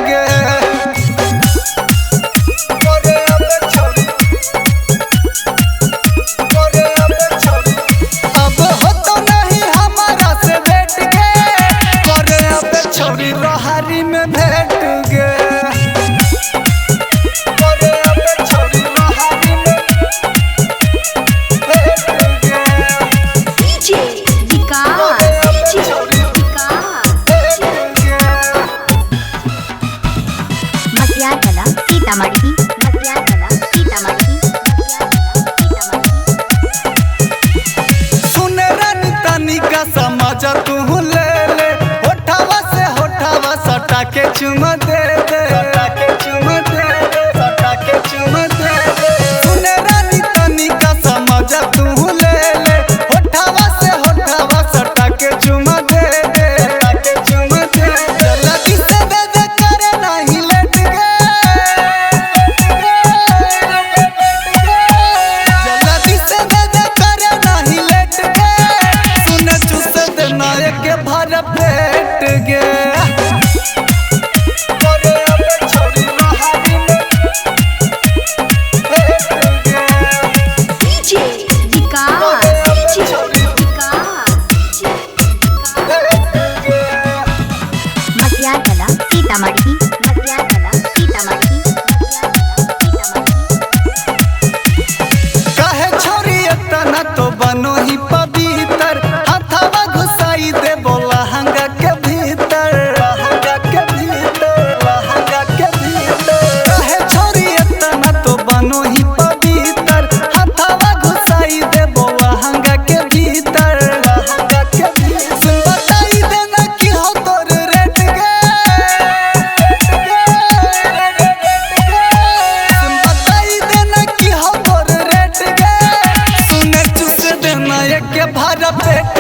गे। अब हो तो नहीं हमारा से बैठ गे, करे अब छोरी रोहारी में भेट गे। करे अब छोरी रोहारी में भेट गे। डीजे विकास मटियाला सीतामढ़ी सुन रन तनिका समझ तू ले ले, होठावा से होठावा सटा के चुम दे दे, सटा के चुम दे दे, सटा के चुम दे दे। सुन रन तनिका समझ तू ले ले, होठावा से होठावा सटा के चुम दे दे, सटा के चुम दे दे। जल्दी से दे दे करे नहीं लेट गे, जल्दी से दे दे करे नहीं लेट गे। सुन चुस दे नायक के भर पेट गे। करे अब छोरी रोहारी में भेट गे। डीजे विकास मटियाला सीतामढ़ी काहे छोरी इतना तो बनो ही पवित्र, हथवा घुसाई दे बोला हंगा के भीतर, लहंगा के भीतर, लहंगा के भीतर। काहे छोरी इतना तो बनो ही पवित्र, हथवा घुसाई दे बोला हंगा के भीतर, लहंगा के भीतर। सुन बताई देना कि हो तोर रेट गे, सुन बताई देना कि हो तोर रेट गे। सुन चुस देना एक भर पेट